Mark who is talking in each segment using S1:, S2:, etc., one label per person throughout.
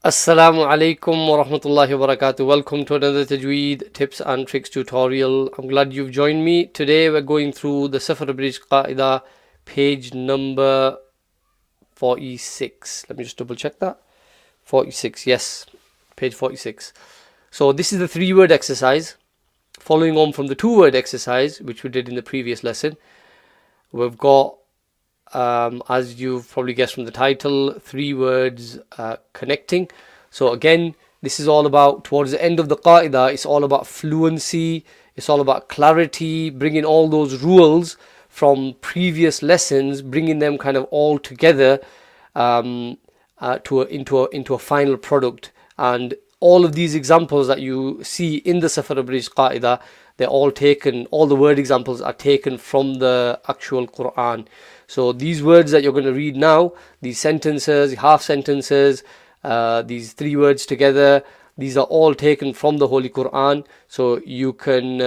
S1: Assalaamu alaykum wa rahmatullahi wa barakatuh. Welcome to another Tajweed tips and tricks tutorial. I'm glad you've joined me. Today we're going through the Safar Abridged Qaidah, page number 46. Let me just double check that. 46, yes, page 46. So this is the 3-word exercise. Following on from the 2-word exercise, which we did in the previous lesson, we've got as you've probably guessed from the title, 3 words connecting. So again, this is all about, towards the end of the Qaidah, it's all about fluency, it's all about clarity, bringing all those rules from previous lessons, bringing them kind of all together into a final product. And all of these examples that you see in the Safar Abridged Qaidah, they're all taken, all the word examples are taken from the actual Quran. So these words that you're going to read now, these sentences, half sentences, these 3 words together, these are all taken from the Holy Quran. So you can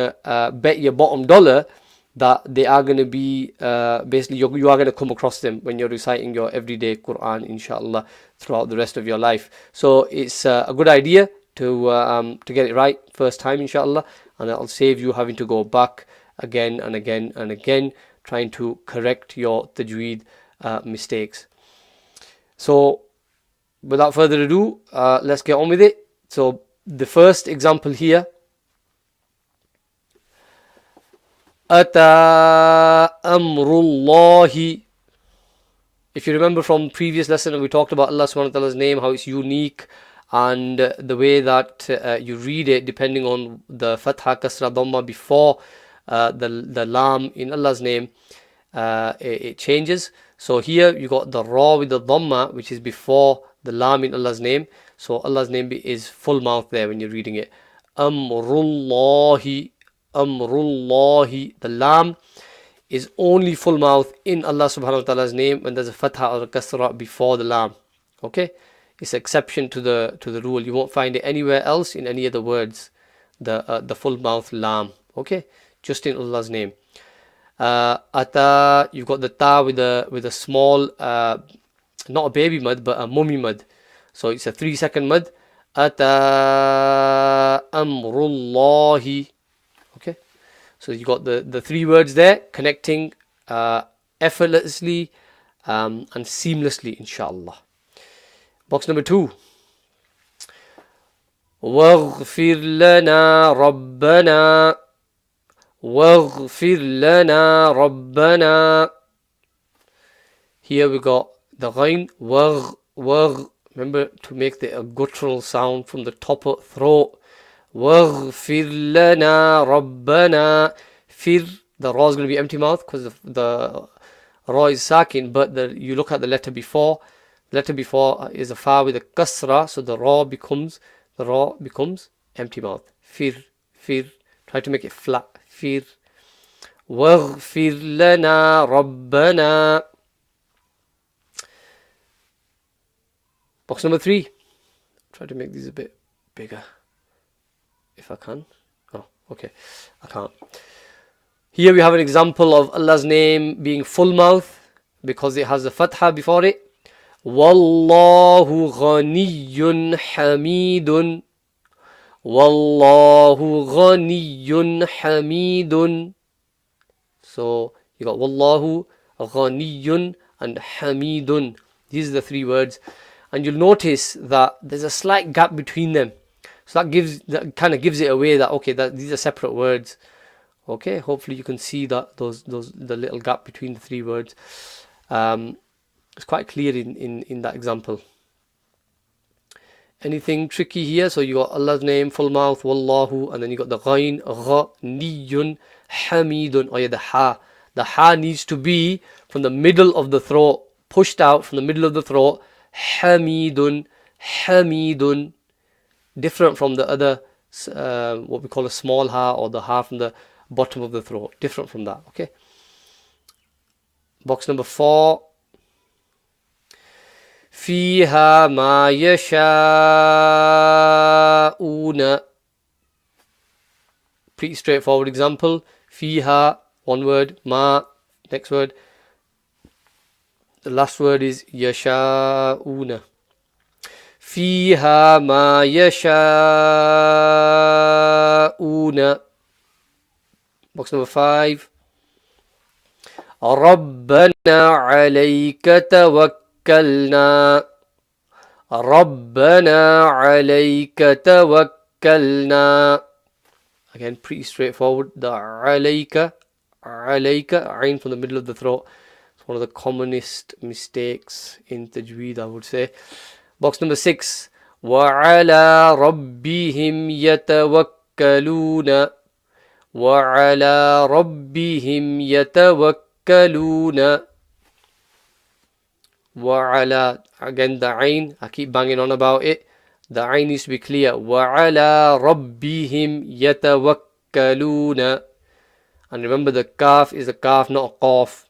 S1: bet your bottom dollar that they are going to be, basically you are going to come across them when you're reciting your everyday Quran, inshallah, throughout the rest of your life. So it's a good idea to get it right first time, inshallah, and that'll save you having to go back again and again and again, trying to correct your tajweed mistakes. So without further ado, let's get on with it. So the first example here, Ata amrullahi. If you remember from previous lesson, we talked about Allah subhanahu wa ta'ala's name, how it's unique, and the way that you read it depending on the fathah, kasra, dhammah before the laam in Allah's name, it changes. So here you got the ra with the dhammah, which is before the laam in Allah's name. So Allah's name is full mouth there when you're reading it. Amrullahi, amrullahi. The laam is only full mouth in Allah subhanahu wa ta'ala's name when there's a fathah or a kasra before the laam. Okay, it's an exception to the rule. You won't find it anywhere else in any other words, the full mouth laam. Okay, just in Allah's name. Ata, you've got the ta with a small, not a baby mud, but a mummy mud. So it's a 3-second mud. Ata amrullahi. Okay, so you got the 3 words there connecting effortlessly and seamlessly, inshallah. Box number 2. Waghfir lana rabbana. Waghfir lana rabbana. Here we got the ghain, wagh, wagh. Remember to make the guttural sound from the top of throat. Waghfir lana rabbana. Fir, the ra is going to be empty mouth because the ra is sakin, but you look at the letter before. The letter before is a fa with a kasra, so the ra becomes empty mouth. Fir, fir. Try to make it flat. Fir. Waghfir lana rabbana. Box number 3. Try to make these a bit bigger if I can. Oh, okay, I can't. Here we have an example of Allah's name being full mouth because it has a fathah before it. Wallahu ghaniyyun hamidun. Wallahu ghaniyyun hamidun. So you got Wallahu, ghaniyyun, and hamidun. These are the 3 words, and you'll notice that there's a slight gap between them. So that kind of gives it away that okay, that these are separate words. Okay, hopefully you can see that the little gap between the 3 words. It's quite clear in that example. Anything tricky here? So you got Allah's name, full mouth, wallahu, and then you got the ghain, ghaniyun, hamidun. Oh yeah, the ha. The ha needs to be from the middle of the throat, pushed out from the middle of the throat. Hamidun, hamidun. Different from the other, what we call a small ha, or the ha from the bottom of the throat. Different from that, okay? Box number 4. Fiha ma yasha'una. Pretty straightforward example. Fiha, one word. Ma, next word. The last word is yasha'una. فيها ما يشاءون. Box number 5. ربنا عليك توكلنا. ربنا عليك توكلنا. Again, pretty straightforward. The alayka, ayn from the middle of the throat. It's one of the commonest mistakes in tajweed, I would say. Box number 6. وعلى ربهم يتوكلون. وعلى ربهم يتوكلون. وعلى, again the ayn, I keep banging on about it. The ayn needs to be clear. وعلى ربهم يتوكلون. And remember, the kaf is a kaf, not a qaf.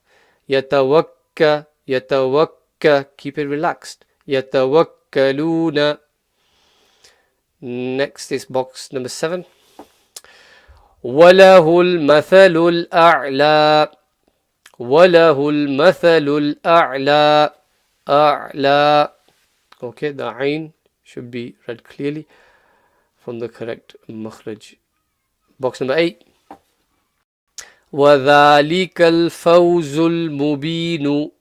S1: يتوكل, يتوكل, keep it relaxed. يتوكلون. Next is box number 7. وله المثل الأعلى. وله المثل الأعلى. أعلى. Okay, the ayn should be read clearly from the correct makhraj. Box number 8. وذلك الفوز المبين.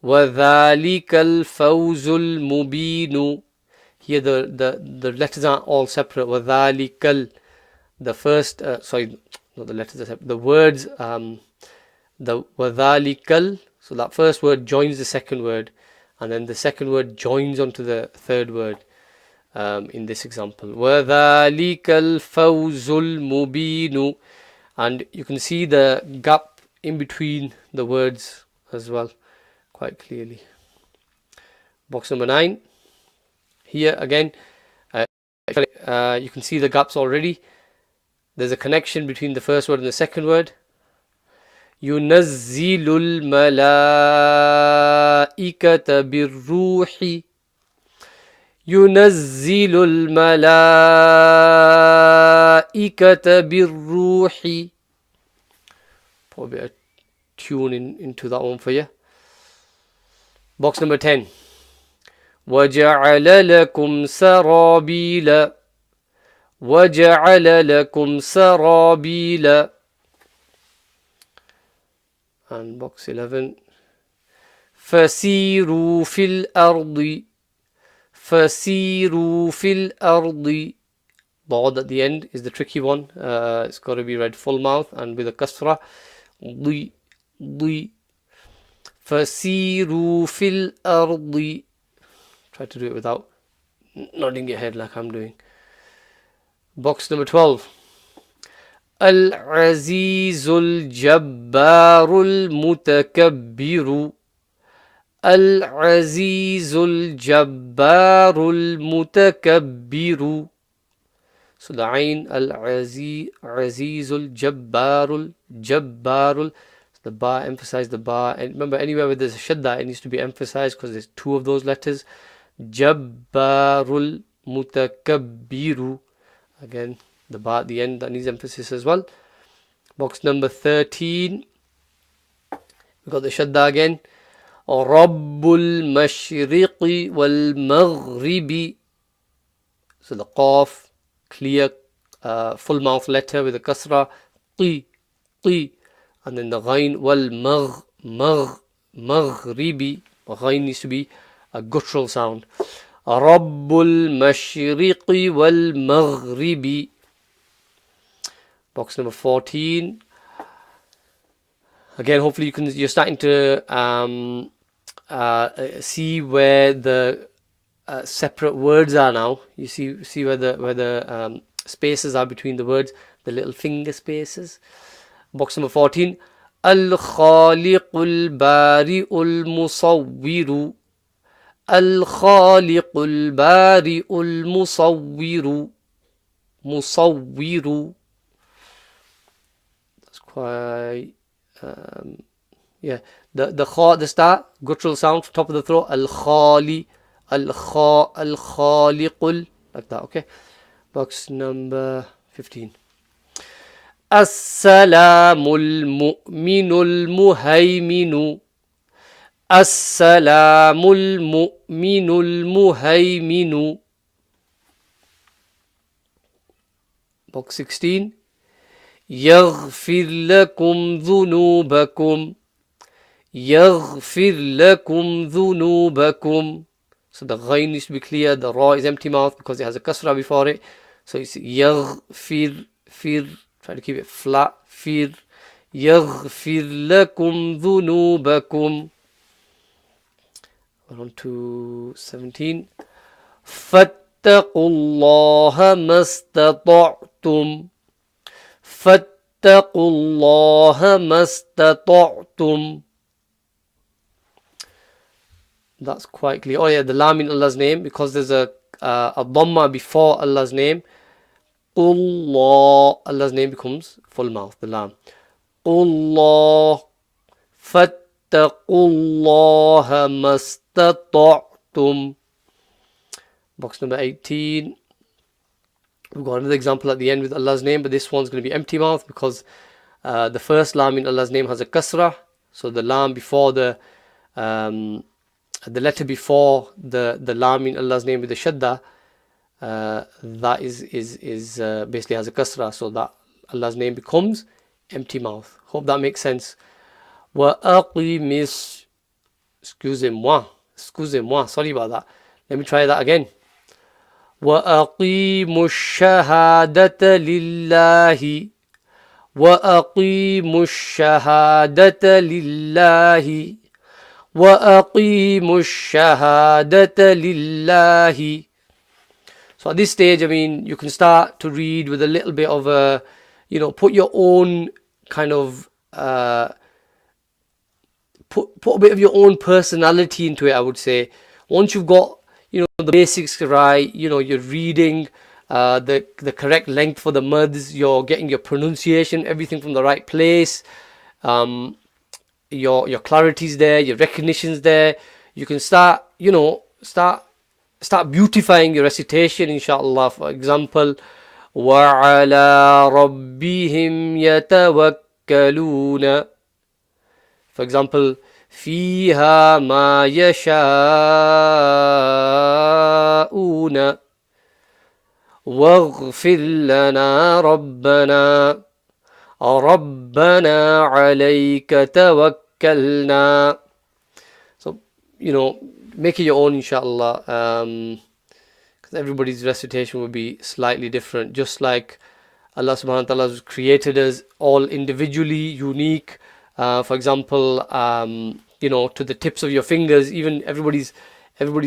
S1: وذلك الفوز المبين. Here the letters are all separate. وذلك, the first, sorry, not the letters are separate. The words, the وذلك, so that first word joins the second word, and then the second word joins onto the third word. In this example, وذلك الفوز المبين, and you can see the gap in between the words as well quite clearly. Box number 9. Here again, you can see the gaps already. There's a connection between the first word and the second word. ينزل الملائكة بالروح. ينزل الملائكة بالروح. Probably a tune into that one for you. Box number 10. وجعل لكم سرابيل. وجعل لكم سرابيل. And box 11. فسيروا في الأرض. فسيروا في الأرض. Dad at the end is the tricky one. It's got to be read full mouth and with a kasra. ضي ضي. فسيروا في الأرض. Try to do it without nodding your head like I'm doing. Box number 12. العزيز الجبار المتكبر. العزيز الجبار المتكبر. So the ayn, al-aziz al-jabbar al-jabbar. The ba, emphasize the ba. And remember, anywhere where there's a shadda, it needs to be emphasized because there's 2 of those letters. Jabbarul mutakabbiru. Again, the ba at the end, that needs emphasis as well. Box number 13. We've got the shadda again. Rabbul mashriqi wal maghribi. So the qaf, clear, full mouth letter with a kasra. Qi, qi. And then the ghain, wal maghribi. Ghain needs to be a guttural sound. Rabbul mashriqi wal maghribi. Box number 14. Again, hopefully you're starting to see where the separate words are now. You see where the spaces are between the words, the little finger spaces. Box number 14. Al-Khaliqul Bari'ul Musawwiru. Al-Khaliqul Bari'ul Musawwiru. Musawwiru. That's quite, yeah. The kha, the start, guttural sound, top of the throat. Al-Khali, Al-Khaliqul, like that, okay? Box number 15. Assalaamu al-mu'minu al-muhayminu. Assalamul mu'minul muhayminu. Box 16. Yaghfir lakum dhunubakum. Yaghfir lakum dhunubakum. So the ghain needs to be clear. The ra is empty mouth because it has a kasra before it. So it's yaghfir, fir. Try to keep it flat. Fir. Yaghfir lakum dhunubakum. We're on to 17. Fattaqullaha mastata'tum. Fattaqullaha mastata'tum. That's quite clear. Oh yeah, the laam in Allah's name, because there's a dhammah before Allah's name. Qullah, Allah's name becomes full mouth, the laam. Qullah, fattaqullaha mastata'tum. Box number 18. We've got another example at the end with Allah's name, but this one's going to be empty mouth because the first laam in Allah's name has a kasra. So the laam before the letter before the laam in Allah's name with the shadda, that is basically has a kasra, so that Allah's name becomes empty mouth. Hope that makes sense. Wa aqimis, excusez-moi, sorry about that. Let me try that again. Wa aqimu shahadata lillahi. Wa aqimu shahadata lillahi. وَأَقِيمُوا الشَّهَادَةَ لِلَّهِ. So at this stage, I mean, you can start to read with a little bit of a, put your own kind of, put a bit of your own personality into it, I would say. Once you've got, the basics right, you're reading the correct length for the mads, you're getting your pronunciation, everything from the right place. Your clarity's there, your recognition's there. You can start beautifying your recitation, inshallah. For example, وَعَلَى رَبِّهِمْ يَتَوَكَّلُونَ. For example, فِيهَا مَا يَشَاءُونَ وَاغْفِرْ لَنَا رَبَّنَا رَبَّنَا عَلَيْكَ توكلنا. So make it your own, inshallah, because everybody's recitation will be slightly different, just like Allah subhanahu wa ta'ala has created us all individually unique. For example, to the tips of your fingers, even everybody's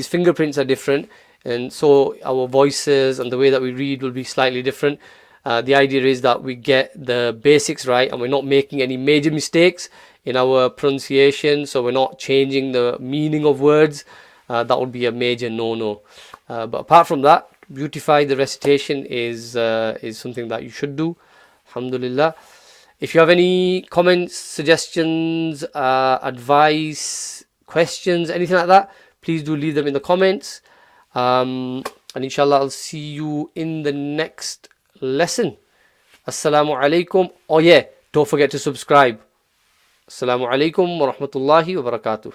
S1: fingerprints are different, and so our voices and the way that we read will be slightly different. The idea is that we get the basics right and we're not making any major mistakes in our pronunciation, so we're not changing the meaning of words. That would be a major no-no. But apart from that, beautify the recitation is something that you should do. Alhamdulillah. If you have any comments, suggestions, advice, questions, anything like that, please do leave them in the comments. And inshallah, I'll see you in the next lesson. Assalaamu alaykum. Oh yeah, don't forget to subscribe. Assalaamu alaykum wa rahmatullahi wa barakatuh.